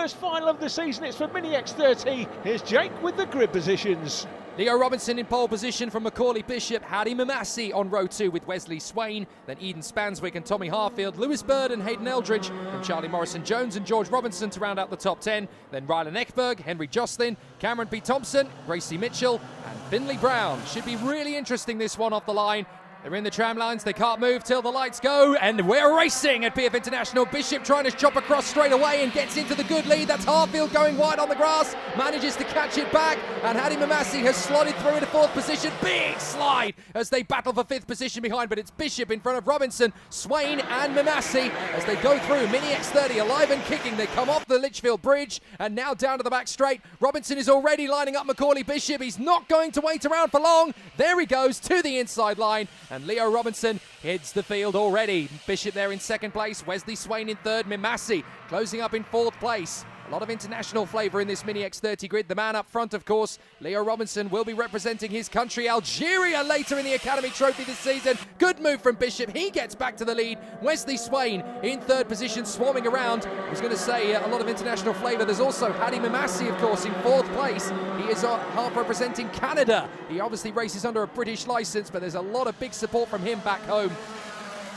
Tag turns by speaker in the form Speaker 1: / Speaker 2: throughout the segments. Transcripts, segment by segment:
Speaker 1: first final of the season. It's for Mini X30. Here's Jake with the grid positions.
Speaker 2: Leo Robinson in pole position from Macaulay Bishop, Hadi Mamassi on row 2 with Wesley Swain, then Eden Spanswick and Tommy Harfield, Lewis Bird and Hayden Eldridge from Charlie Morrison-Jones and George Robinson to round out the top 10, then Rylan Ekberg, Henry Jocelyn, Cameron P. Thompson, Gracie Mitchell and Finley Brown. Should be really interesting, this one off the line. They're in the tram lines, they can't move till the lights go, and we're racing at PF International. Bishop trying to chop across straight away and gets into the good lead. That's Harfield going wide on the grass, manages to catch it back, and Hadi Mamassi has slotted through into 4th position. Big slide as they battle for 5th position behind, but it's Bishop in front of Robinson, Swain and Mamassi as they go through. Mini X30 alive and kicking. They come off the Lichfield Bridge and now down to the back straight. Robinson is already lining up Macaulay Bishop. He's not going to wait around for long. There he goes to the inside line. And Leo Robinson heads the field already. Bishop there in 2nd place, Wesley Swain in 3rd, Mamassi closing up in 4th place. A lot of international flavour in this Mini X30 grid. The man up front, of course, Leo Robinson, will be representing his country, Algeria, later in the Academy Trophy this season. Good move from Bishop. He gets back to the lead. Wesley Swain in 3rd position, swarming around. I was going to say a lot of international flavour. There's also Hadi Mamassi, of course, in 4th place. He is half representing Canada. He obviously races under a British licence, but there's a lot of big support from him back home.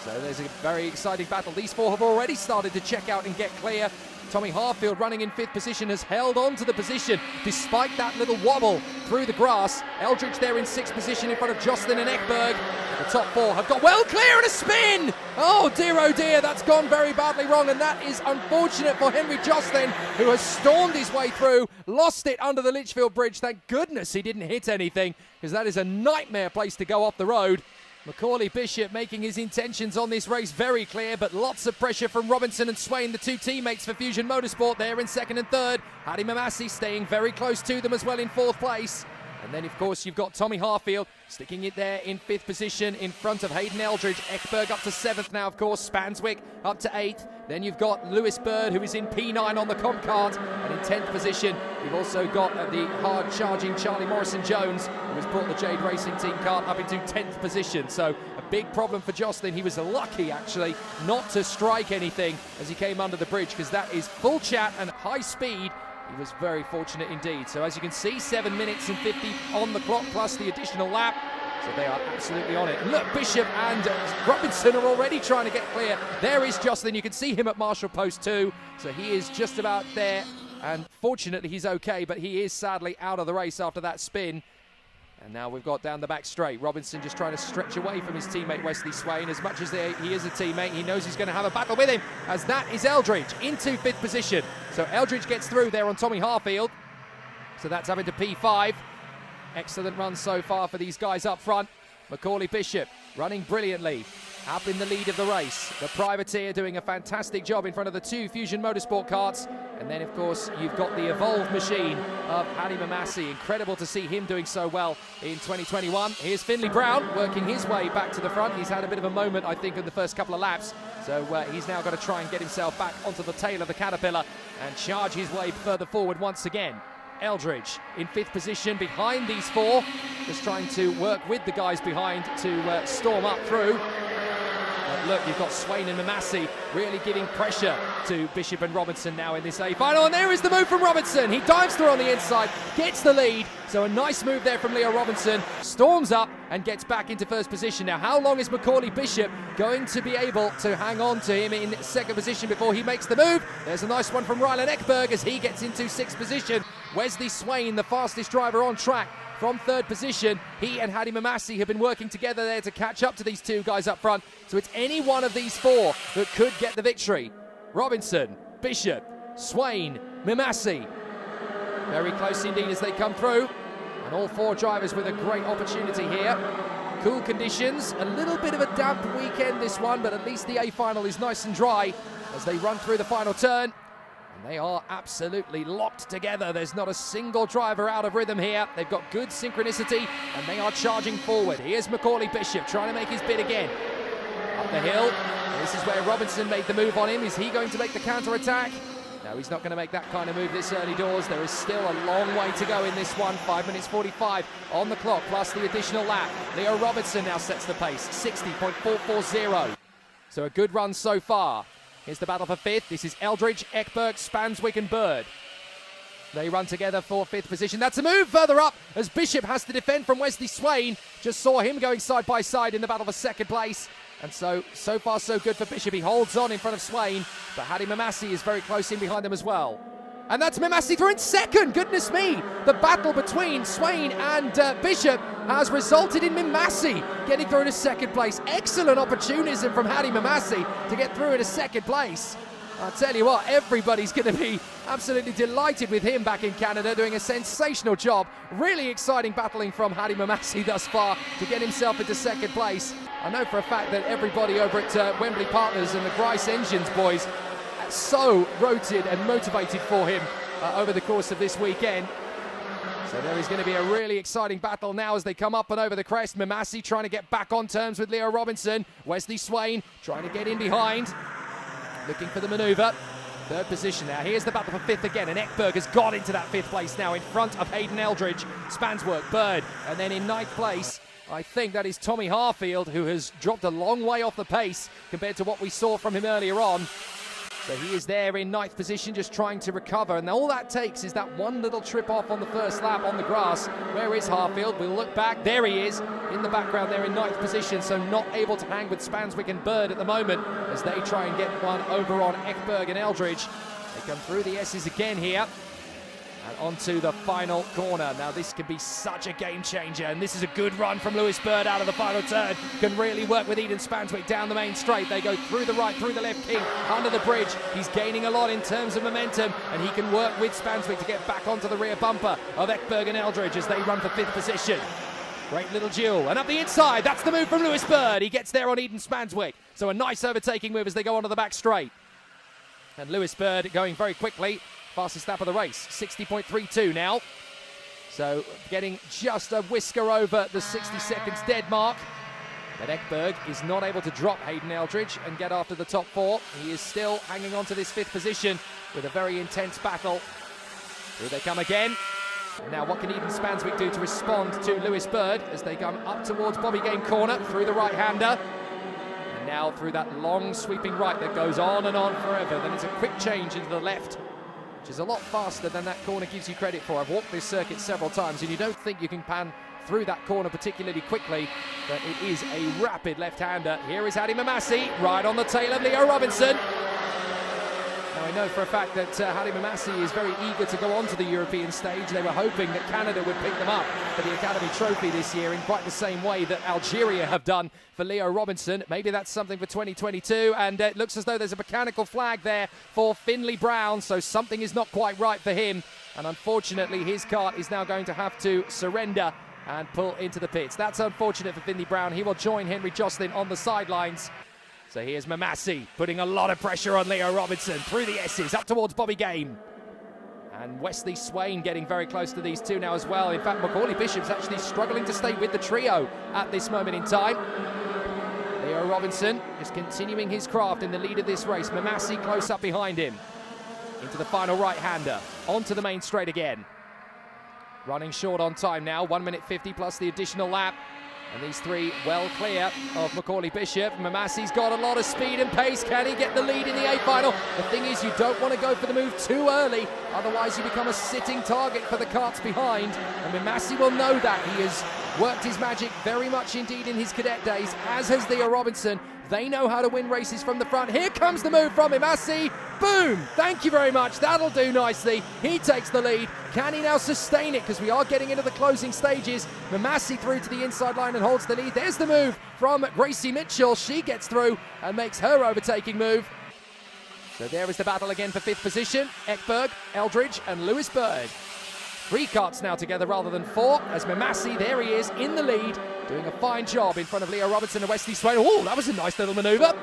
Speaker 2: So there's a very exciting battle. These 4 have already started to check out and get clear. Tommy Harfield running in 5th position has held on to the position despite that little wobble through the grass. Eldridge there in 6th position in front of Jocelyn and Ekberg. The top 4 have got well clear and a spin! Oh dear, that's gone very badly wrong, and that is unfortunate for Henry Jocelyn, who has stormed his way through, lost it under the Lichfield Bridge. Thank goodness he didn't hit anything, because that is a nightmare place to go off the road. Macaulay Bishop making his intentions on this race very clear, but lots of pressure from Robinson and Swain, the 2 teammates for Fusion Motorsport, there in 2nd and 3rd. Hadi Mamassi staying very close to them as well in 4th place. And then, of course, you've got Tommy Harfield sticking it there in 5th position in front of Hayden Eldridge. Ekberg up to 7th now, of course. Spanswick up to 8th. Then you've got Lewis Bird, who is in P9 on the comp cart. And in 10th position, you've also got the hard-charging Charlie Morrison-Jones, who has brought the Jade Racing Team cart up into 10th position. So a big problem for Jocelyn. He was lucky, actually, not to strike anything as he came under the bridge, because that is full chat and high speed. He was very fortunate indeed. So as you can see, 7 minutes and 50 on the clock, plus the additional lap. So they are absolutely on it. Look, Bishop and Robinson are already trying to get clear. There is Jocelyn. You can see him at Marshall Post 2. So he is just about there. And fortunately, he's okay, but he is sadly out of the race after that spin. And now we've got down the back straight. Robinson just trying to stretch away from his teammate Wesley Swain. As much as he is a teammate, he knows he's going to have a battle with him, as that is Eldridge into 5th position. So Eldridge gets through there on Tommy Harfield. So that's up into P5. Excellent run so far for these guys up front. Macaulay Bishop running brilliantly, up in the lead of the race. The Privateer doing a fantastic job in front of the 2 Fusion Motorsport carts. And then, of course, you've got the evolved machine of Hadi Mamassi. Incredible to see him doing so well in 2021. Here's Finley Brown working his way back to the front. He's had a bit of a moment, I think, in the first couple of laps. So he's now got to try and get himself back onto the tail of the Caterpillar and charge his way further forward once again. Eldridge in 5th position behind these 4, just trying to work with the guys behind to storm up through. But look, you've got Swain and Mamassi really giving pressure to Bishop and Robinson now in this A final, and there is the move from Robinson. He dives through on the inside, gets the lead. So a nice move there from Leo Robinson, storms up and gets back into 1st position. Now, how long is Macaulay Bishop going to be able to hang on to him in 2nd position before he makes the move? There's a nice one from Rylan Ekberg as he gets into 6th position. Wesley Swain, the fastest driver on track, from 3rd position. He and Hadi Mamassi have been working together there to catch up to these 2 guys up front. So it's any one of these 4 that could get the victory. Robinson, Bishop, Swain, Mamassi. Very close indeed as they come through. And all 4 drivers with a great opportunity here. Cool conditions, a little bit of a damp weekend this one, but at least the A final is nice and dry as they run through the final turn. And they are absolutely locked together. There's not a single driver out of rhythm here. They've got good synchronicity and they are charging forward. Here's Macaulay Bishop trying to make his bid again. Up the hill. This is where Robinson made the move on him. Is he going to make the counter-attack? No, he's not going to make that kind of move this early doors. There is still a long way to go in this one. 5 minutes 45 on the clock, plus the additional lap. Leo Robinson now sets the pace, 60.440. So a good run so far. Here's the battle for fifth. This is Eldridge, Ekberg, Spanswick and Bird. They run together for fifth position. That's a move further up as Bishop has to defend from Wesley Swain. Just saw him going side by side in the battle for second place. And so far so good for Bishop. He holds on in front of Swain, but Hadi Mamassi is very close in behind them as well. And that's Mamassi through in second. Goodness me. The battle between Swain and Bishop has resulted in Mamassi getting through to second place. Excellent opportunism from Hadi Mamassi to get through into second place. I'll tell you what, everybody's going to be absolutely delighted with him back in Canada, doing a sensational job. Really exciting battling from Hadi Mamassi thus far to get himself into second place. I know for a fact that everybody over at Wembley Partners and the Grice Engines boys so rotated and motivated for him over the course of this weekend. So there is going to be a really exciting battle now as they come up and over the crest. Mamassi trying to get back on terms with Leo Robinson. Wesley Swain trying to get in behind, looking for the manoeuvre. Third position now. Here's the battle for fifth again, and Ekberg has got into that fifth place now in front of Hayden Eldridge, Spanswick, Bird, and then in ninth place, I think that is Tommy Harfield, who has dropped a long way off the pace compared to what we saw from him earlier on. So he is there in ninth position, just trying to recover. And all that takes is that one little trip off on the first lap on the grass. Where is Harfield? We'll look back. There he is in the background there in ninth position. So not able to hang with Spanswick and Bird at the moment as they try and get one over on Ekberg and Eldridge. They come through the S's again here. And onto the final corner. Now this could be such a game changer, and this is a good run from Lewis Bird out of the final turn. Can really work with Eden Spanswick down the main straight. They go through the right, through the left, King under the bridge. He's gaining a lot in terms of momentum, and he can work with Spanswick to get back onto the rear bumper of Ekberg and Eldridge as they run for fifth position. Great little duel, and up the inside, that's the move from Lewis Bird. He gets there on Eden Spanswick. So a nice overtaking move as they go onto the back straight. And Lewis Bird going very quickly. Fastest lap of the race, 60.32 now. So getting just a whisker over the 60 seconds dead mark. But Ekberg is not able to drop Hayden Eldridge and get after the top four. He is still hanging on to this fifth position with a very intense battle. Here they come again. Now what can Eden Spanswick do to respond to Lewis Bird as they come up towards Bobby Game corner through the right-hander. And now through that long sweeping right that goes on and on forever. Then it's a quick change into the left, which is a lot faster than that corner gives you credit for. I've walked this circuit several times, and you don't think you can pan through that corner particularly quickly, but it is a rapid left-hander. Here is Hadi Mamassi, right on the tail of Leo Robinson. Now I know for a fact that Hadi Mamassi is very eager to go on to the European stage. They were hoping that Canada would pick them up for the Academy Trophy this year in quite the same way that Algeria have done for Leo Robinson. Maybe that's something for 2022, and it looks as though there's a mechanical flag there for Finley Brown, so something is not quite right for him, and unfortunately his kart is now going to have to surrender and pull into the pits. That's unfortunate for Finley Brown. He will join Henry Jocelyn on the sidelines. So here's Mamassi putting a lot of pressure on Leo Robinson through the S's up towards Bobby Game. And Wesley Swain getting very close to these two now as well. In fact, Macaulay Bishop's actually struggling to stay with the trio at this moment in time. Leo Robinson is continuing his craft in the lead of this race. Mamassi close up behind him. Into the final right-hander. Onto the main straight again. Running short on time now. 1 minute 50 plus the additional lap. And these three well clear of Macaulay Bishop. Mamassi's got a lot of speed and pace. Can he get the lead in the A final? The thing is, you don't want to go for the move too early, otherwise you become a sitting target for the karts behind. And Mamassi will know that. He has worked his magic very much indeed in his cadet days, as has Leo Robinson. They know how to win races from the front. Here comes the move from Mamassi. Boom! Thank you very much. That'll do nicely. He takes the lead. Can he now sustain it? Because we are getting into the closing stages. Mamassi through to the inside line and holds the lead. There's the move from Gracie Mitchell. She gets through and makes her overtaking move. So there is the battle again for fifth position. Ekberg, Eldridge and Lewis Bird. 3 karts now together rather than 4, as Mamassi, there he is, in the lead, doing a fine job in front of Leo Robinson and Wesley Swain. Oh, that was a nice little manoeuvre.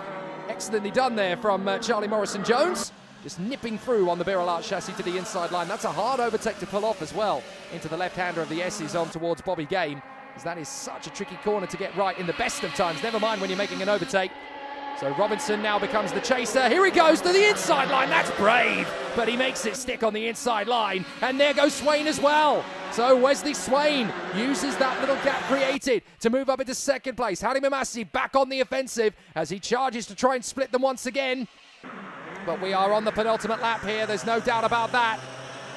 Speaker 2: Excellently done there from Charlie Morrison-Jones. Just nipping through on the barrel arch chassis to the inside line. That's a hard overtake to pull off as well into the left-hander of the S's on towards Bobby Game, as that is such a tricky corner to get right in the best of times, never mind when you're making an overtake. So Robinson now becomes the chaser. Here he goes to the inside line. That's brave, but he makes it stick on the inside line. And there goes Swain as well. So Wesley Swain uses that little gap created to move up into second place. Hadi Mamassi back on the offensive as he charges to try and split them once again. but we are on the penultimate lap here. There's no doubt about that.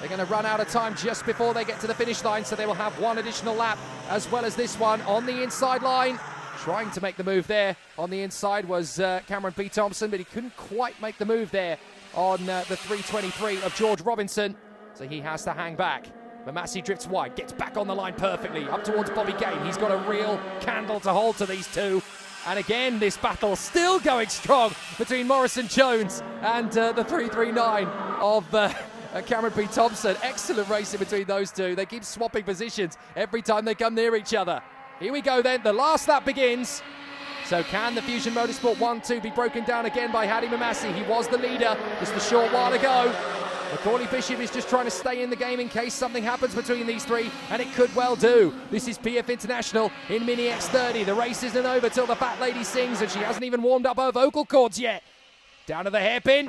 Speaker 2: They're going to run out of time just before they get to the finish line, so they will have one additional lap as well as this one on the inside line. Trying to make the move there on the inside was Cameron B. Thompson, but he couldn't quite make the move there on the 323 of George Robinson, so he has to hang back. Mamassi drifts wide, gets back on the line perfectly, up towards Bobby Gain. He's got a real candle to hold to these two. And again, this battle still going strong between Morrison Jones and the 339 of Cameron B. Thompson. Excellent racing between those two. They keep swapping positions every time they come near each other. Here we go then, the last lap begins. So can the Fusion Motorsport 1-2 be broken down again by Hadi Mamassi? He was the leader just a short while ago. Macaulay Bishop is just trying to stay in the game in case something happens between these three, and it could well do. This is PF International in Mini X30. The race isn't over till the fat lady sings, and she hasn't even warmed up her vocal cords yet. Down to the hairpin.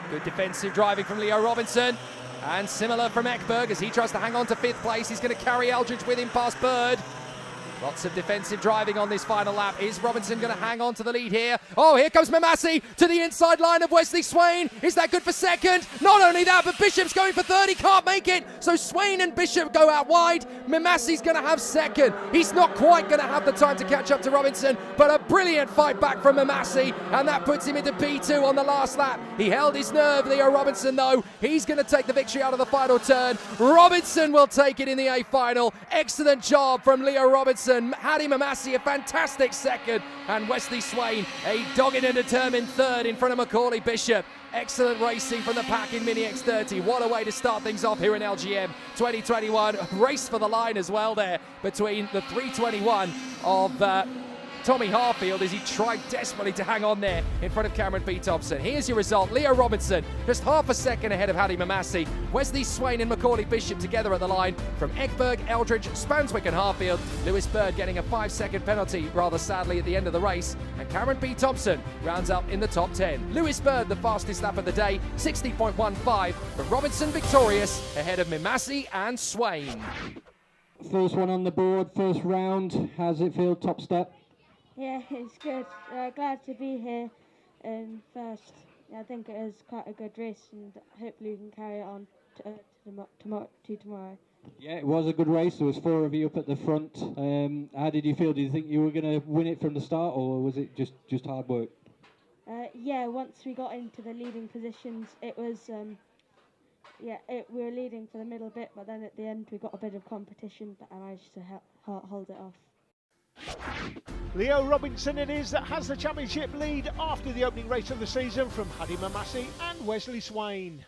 Speaker 2: Good defensive driving from Leo Robinson. And similar from Ekberg as he tries to hang on to 5th place. He's going to carry Eldridge with him past Bird. Lots of defensive driving on this final lap. Is Robinson going to hang on to the lead here? Oh, here comes Mamassi to the inside line of Wesley Swain. Is that good for second? Not only that, but Bishop's going for third. He can't make it. So Swain and Bishop go out wide. Mamassi's going to have second. He's not quite going to have the time to catch up to Robinson, but a brilliant fight back from Mamassi, and that puts him into P2 on the last lap. He held his nerve, Leo Robinson, though. He's going to take the victory out of the final turn. Robinson will take it in the A final. Excellent job from Leo Robinson. Hadi Mamassi, a fantastic second, and Wesley Swain, a dogged and determined third in front of Macaulay Bishop. Excellent racing from the pack in Mini X30. What a way to start things off here in LGM 2021. Race for the line as well there between the 321 of Tommy Harfield as he tried desperately to hang on there in front of Cameron B. Thompson. Here's your result. Leo Robinson just half a second ahead of Hadi Mamassi. Wesley Swain and Macaulay Bishop together at the line from Ekberg, Eldridge, Spanswick and Harfield. Lewis Bird getting a 5-second penalty rather sadly at the end of the race. And Cameron B. Thompson rounds up in the top 10. Lewis Bird the fastest lap of the day, 60.15, but Robinson victorious ahead of Mamassi and Swain.
Speaker 3: First one on the board, first round. How's it feel, top step?
Speaker 4: Yeah, it's good. Glad to be here first. I think it was quite a good race, and hopefully we can carry it on to tomorrow.
Speaker 3: Yeah, it was a good race. There was 4 of you up at the front. How did you feel? Did you think you were going to win it from the start, or was it just hard work?
Speaker 4: Yeah, once we got into the leading positions, it was we were leading for the middle bit, but then at the end we got a bit of competition, but I managed to hold it off.
Speaker 1: Leo Robinson it is that has the championship lead after the opening race of the season from Hadi Mamassi and Wesley Swain.